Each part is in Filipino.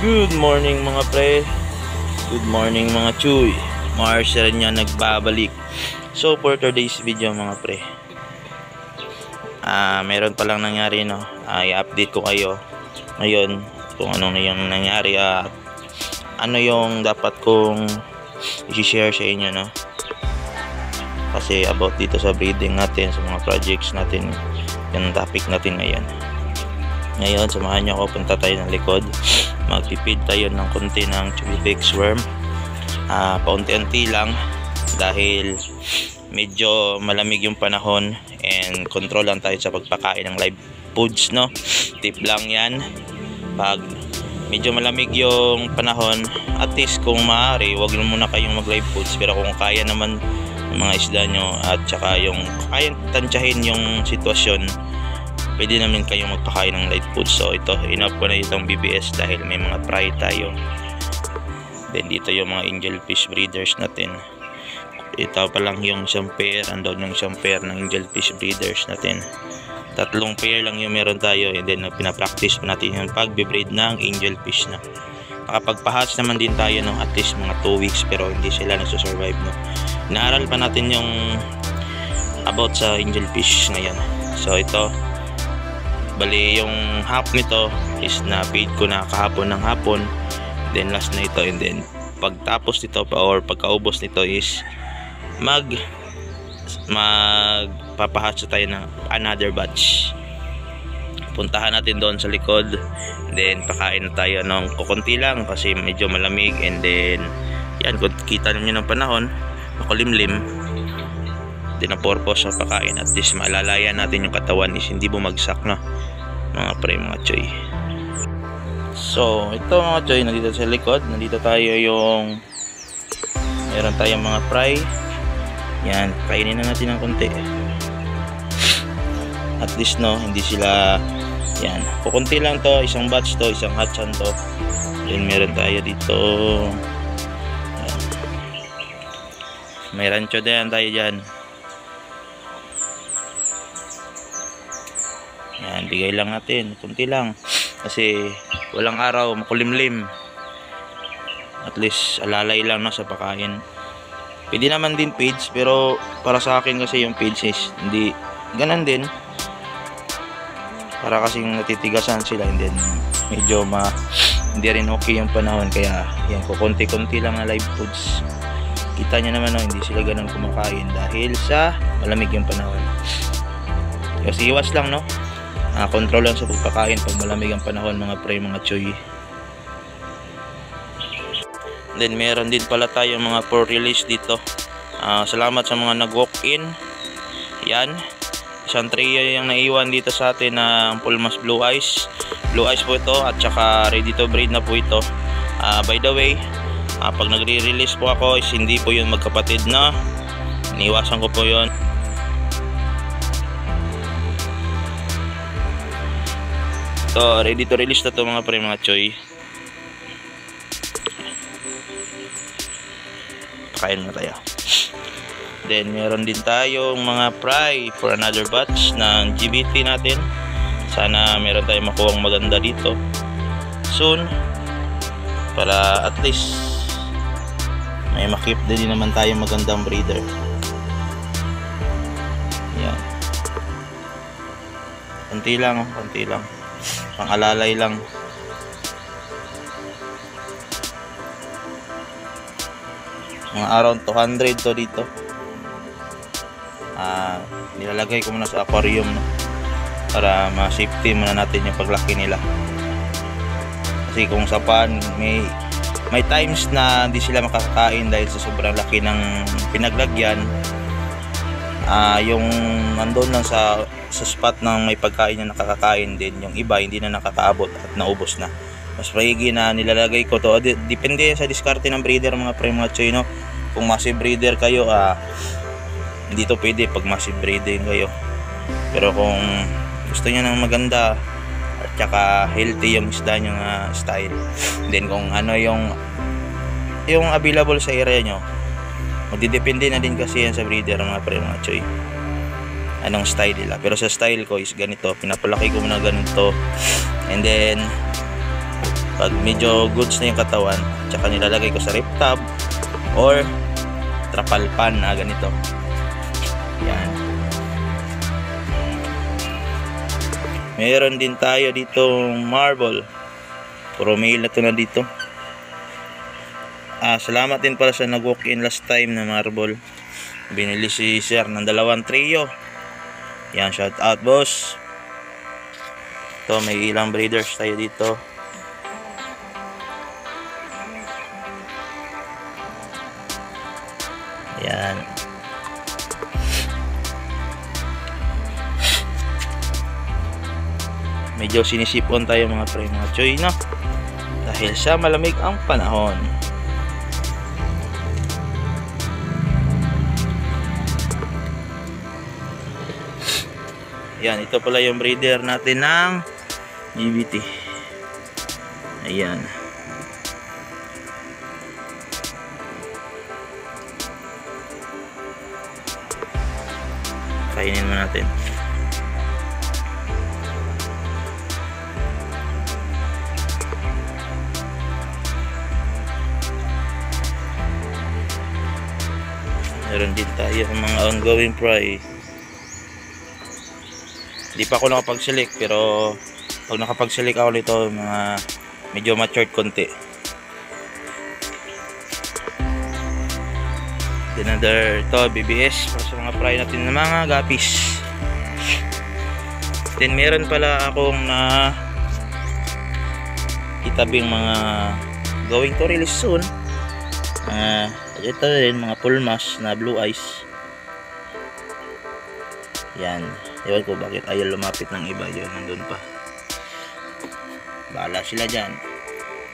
Good morning mga pre. Good morning mga chuy. Marshall niya nagbabalik. So for today's video mga pre, meron palang nangyari, no. I-update ko kayo ngayon kung ano na yung nangyari at ano yung dapat kong i-share sa inyo, no. Kasi about dito sa breeding natin, sa mga projects natin, yung topic natin ngayon. Ngayon, samahan nyo ako, punta tayo ng likod. Magpipid tayo ng konti ng Chubipix worm. Paunti-unti lang dahil medyo malamig yung panahon and control lang tayo sa pagpakain ng live foods, no. Tip lang yan. Pag medyo malamig yung panahon, at least kung maaari, wag muna kayong mag live foods. Pero kung kaya naman ng mga isda nyo at saka yung kayang tansyahin yung sitwasyon, pwede namin kayong magpakain ng live food. So ito, enough ko na itong BBS dahil may mga fry tayo. Then dito yung mga angelfish breeders natin. Ito pa lang yung isang pair, andun yung isang pair ng angelfish breeders natin. 3 pair lang yung meron tayo, and then pinapractice pa natin yung pag-breed ng angelfish na. Nakapagpa-hatch naman din tayo ng at least mga 2 weeks pero hindi sila nasusurvive, no. Inaaral pa natin yung about sa angelfish ngayon. So ito, bali yung half nito is na feed ko na kahapon ng hapon, then last na ito, and then pagtapos nito pa or pagkaubos nito is magpapahatch tayo ng another batch. Puntahan natin doon sa likod, then pakain na tayo ng kukunti lang kasi medyo malamig, and then yan, kung kita niyo ng panahon makulimlim din ang purpose sa pagkain, at least maalalayan natin yung katawan is hindi bumagsak, no, mga pre, mga choy. So ito mga choy, nandito sa likod, nandito tayo yung meron tayong mga fry. Yan, kainin na natin ng konti at least, no, hindi sila yan, kukunti lang to, isang batch to, isang hatchan to. Then meron tayo dito, yan, may rancho din tayo dyan. Yan, bigay lang natin, kunti lang kasi walang araw, makulimlim. At least alalay lang, no, sa pagkain. Pwede naman din page, pero para sa akin kasi yung page is hindi ganun din, para kasing natitigasan sila, and then medyo hindi rin okay yung panahon. Kaya yan, kukunti-kunti lang na live foods. Kita nyo naman, no, hindi sila ganun kumakain dahil sa malamig yung panahon. Kasi iwas lang, no, control lang sa pagpakain pag malamig ang panahon, mga pre, mga choy. Then meron din pala tayong mga for release dito. Salamat sa mga nag-walk-in. Yan, isang trio yung naiwan dito sa atin na Pulmas Blue Eyes. Blue Eyes po ito, at saka ready to breed na po ito. By the way, pag nagre-release po ako is hindi po yun magkapatid, na iniwasan ko po yun. So ready to release na to, mga pre, mga choy. Pakain na tayo. Then meron din tayong mga fry for another batch ng GBT natin. Sana meron tayong makuhang maganda dito soon, para at least may makip din naman tayong magandang breeder. Yan, konti lang, konti lang, pang alalay lang. Mga around 200 to dito. Nilalagay ko muna sa aquarium, no, para ma-safety muna natin yung paglaki nila. Kasi kung sa pan, may times na hindi sila makakakain dahil sa sobrang laki ng pinaglagyan. Yung nandun lang sa spot ng may pagkain na nakakakain din, yung iba hindi na nakakaabot at naubos na. Mas maigi na nilalagay ko to. Depende sa diskarte ng breeder, mga pre, mga choy, no. Kung massive breeder kayo, hindi to pwede pag massive breeding kayo. Pero kung gusto niyo ng maganda at saka healthy yung isda nyo na style, then kung ano yung available sa area nyo, magdidepende na din kasi yan sa breeder, mga pre, mga choy, anong style nila. Pero sa style ko is ganito, pinapalaki ko muna ganito, and then Pag medyo goods na yung katawan, tsaka nilalagay ko sa rip tub or trapal pan na ganito. Yan. Meron din tayo ditong marble. Puro male na to na dito. Salamat din pala sa nag-walk-in last time na marble. Binili si sir ng 2 trio. Yan, shout out boss. Ito, may ilang breeders tayo dito. Yan. Medyo sinisipon tayo mga pre, mga choy, no? Dahil sa malamig ang panahon. Yan, ito pala yung breeder natin ng GBT. Ayan. Kainin mo natin. Meron din tayo mga ongoing price. Hindi pa ako nakapag-select, pero pag nakapag-select ako nito, mga medyo matured konti. Another ito, BBS para sa mga fry natin ng mga gapis. Then meron pala akong na itabing mga going to release soon. Ito rin mga pulmas na blue eyes. Yan, ewan ko bakit ayaw lumapit ng iba. Yun, nandun pa. Bahala sila dyan.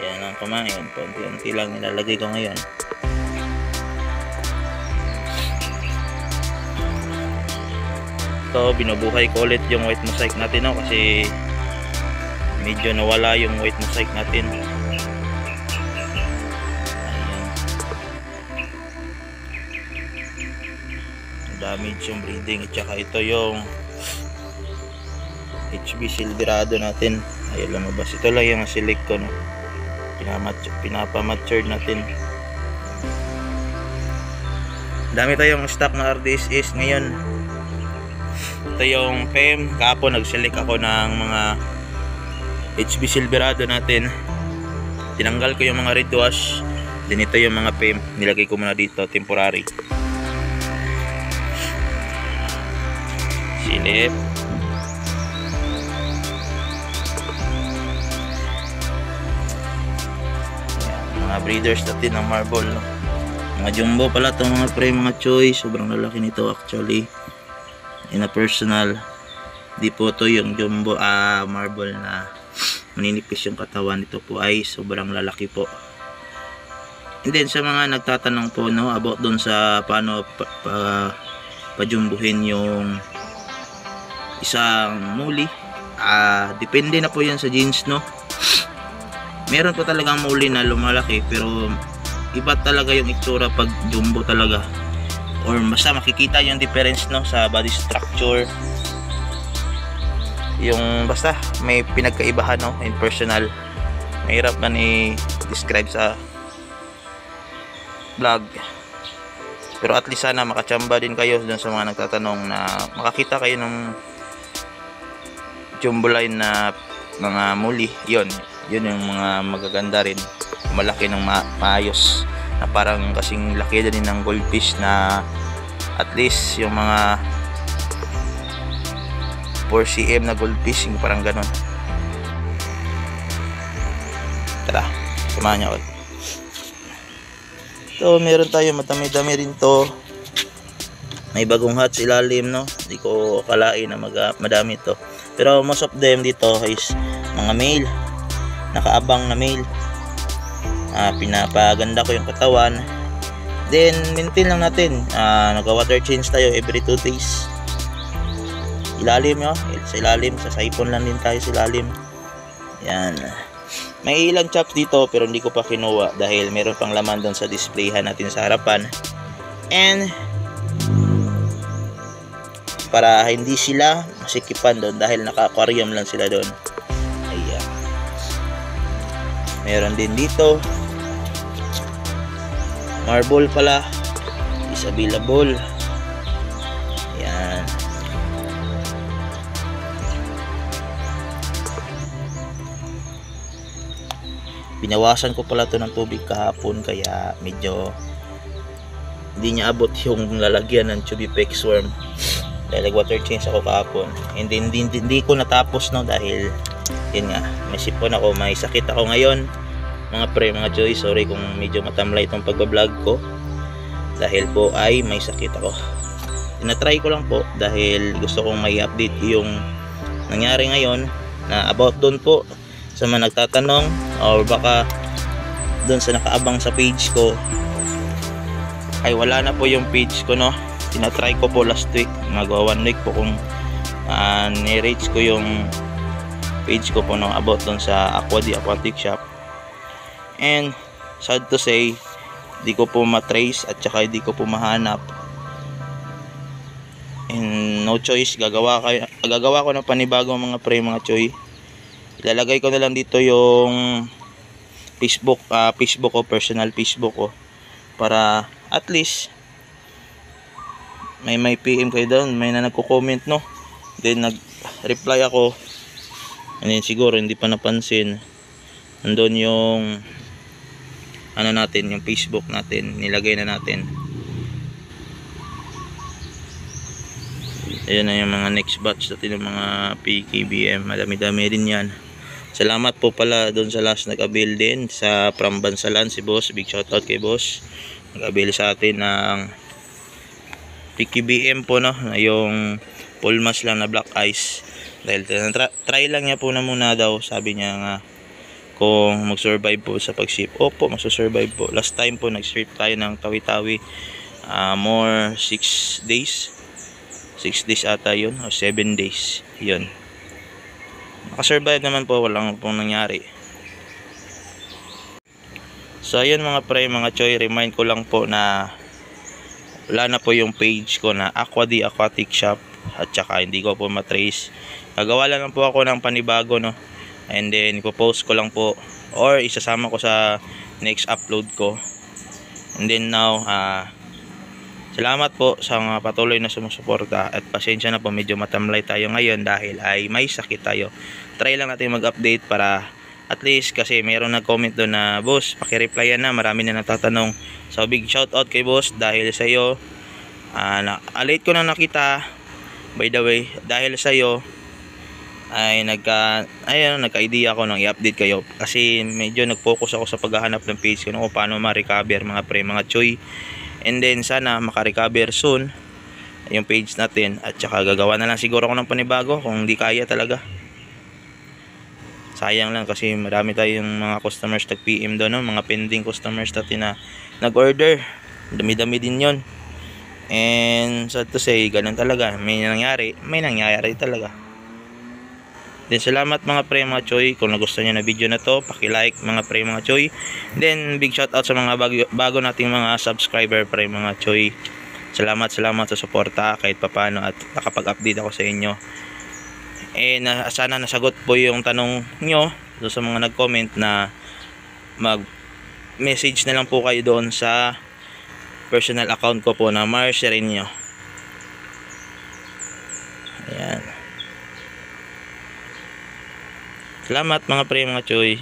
Yan ang kumain. Konti-unti lang nilalagay ko ngayon. Ito, binubuhay ko ulit yung white mosaic natin, no? Kasi medyo nawala yung white mosaic natin. Damage yung breeding. At saka ito yung HB Silverado natin. Ayun, lumabas. Ito lang yung select ko, no? Pinapamatured natin. Dami tayong stock na RDSS ngayon. Ito yung PEM. Kahapon nag-select ako ng mga HB Silverado natin. Tinanggal ko yung mga red wash. Then ito yung mga PEM. Nilagay ko muna dito, temporary. Silip. Mga breeders natin ng marble, no? Mga jumbo pala itong mga pre, mga choy. Sobrang lalaki nito actually. In a personal, di po to yung jumbo marble na maninipis yung katawan. Ito po ay sobrang lalaki po. And then sa mga nagtatanong po, no, about dun sa paano pajumbuhin yung isang muli, depende na po yan sa genes, no? Meron po talagang muli na lumalaki, pero iba talaga yung itsura pag jumbo talaga, or basta makikita yung difference, no, sa body structure. Yung basta may pinagkaibahan, no, in personal. Mahirap man i-describe sa vlog, pero at least sana makachamba din kayo dun sa mga nagtatanong, na makakita kayo ng jumbo line na mga muli. Yun yung mga magaganda rin, malaki ng maayos, na parang kasing laki din ng goldfish, na at least yung mga 4 cm na goldfish, yung parang ganon. Tara, samahan niyo ako. Ito, meron tayo madami-dami rin to. May bagong hatch ilalim, no? Hindi ko akalain na madami to. Pero most of them dito is mga male. Nakaabang na male. Pinapaganda ko yung katawan. Then maintain lang natin. Nag-water change tayo every 2 days. Ilalim, no? Sa ilalim, sa saipon lang din tayo sa ilalim. Yan. May ilang chops dito pero hindi ko pa kinuha dahil meron pang laman doon sa displayhan natin sa harapan. And para hindi sila masikipan doon dahil naka-aquarium lang sila doon. Ayan. Meron din dito. Marble pala. Is available. Yan. Binawasan ko pala to ng tubig kahapon kaya medyo hindi niya abot yung lalagyan ng Tubipex worm. Dahil water change ako kahapon. And then hindi ko natapos no dahil yun nga, may sipon ako, may sakit ako ngayon. Mga pre, mga choy, sorry kung medyo matamlay itong pagbablog ko. Dahil po ay may sakit ako. Tinatry ko lang po dahil gusto kong may update yung nangyari ngayon na about doon po sa mga nagtatanong or baka doon sa nakaabang sa page ko ay wala na po yung page ko no. Tinatry ko po last week, magawa 1 week po kung ni-reach ko yung page ko po no, about doon sa Aquatic Shop. And sad to say, di ko po matrace at saka di ko po mahanap. And no choice, gagawa ko ng panibagong mga pre, mga choy. Ilalagay ko na lang dito yung Facebook ko, personal Facebook ko, para at least may PM kayo doon, may na nagko-comment no, then nag-reply ako, and then siguro hindi pa napansin, nandun yung ano natin, yung Facebook natin, nilagay na natin. Ayun na yung mga next batch natin, yung mga PKBM, madami-dami rin yan. Salamat po pala doon sa last nag-avail din sa from Bansalan, si boss. Big shoutout kay boss, nag-avail sa atin ng PKBM po no, yung full mask lang na black ice. Dahil try lang niya po na muna daw, sabi niya nga kung mag-survive po sa pag-ship. Opo, mag-survive po. Last time po nag-ship tayo ng Tawi-Tawi, more 6 days. 6 days ata yun, o 7 days yun. Nakasurvive naman po, walang pong nangyari. So ayun mga pre, mga choy, remind ko lang po na wala na po yung page ko na Aquatic Shop, at saka hindi ko po matrace. Gagawa lang po ako ng panibago no, and then ipopost ko lang po or isasama ko sa next upload ko. And then now salamat po sa mga patuloy na sumusuporta, at pasensya na po medyo matamlay tayo ngayon dahil ay may sakit tayo. Try lang natin mag-update para at least, kasi mayroon nag-comment doon na boss, paki-replyan na, marami na natatanong. So big shout out kay boss dahil sa iyo. Late ko na nakita, by the way, dahil sa iyo ay nagka-idea ako nang i-update kayo, kasi medyo nag-focus ako sa paghahanap ng page ko kung paano ma-recover mga pre, mga choy. And then sana maka-recover soon yung page natin, at saka gagawa na lang siguro ako ng panibago kung hindi kaya talaga. Sayang lang kasi marami tayong mga customers tag-PM doon no? Mga pending customers natin na nag-order, dami-dami din yon. And sad to say, ganun talaga, may nangyari talaga. Then salamat mga pre, mga choy. Kung nagustuhan nyo na video na to, paki-like mga pre, mga choy. Then big shout out sa mga bago nating mga subscriber pre, mga choy. Salamat sa suporta kahit papano, at nakapag-update ako sa inyo. Sana nasagot po yung tanong nyo doon sa mga nag-comment, na mag-message na lang po kayo doon sa personal account ko po na Marcelinho. Ayan. Salamat mga pre, mga choy.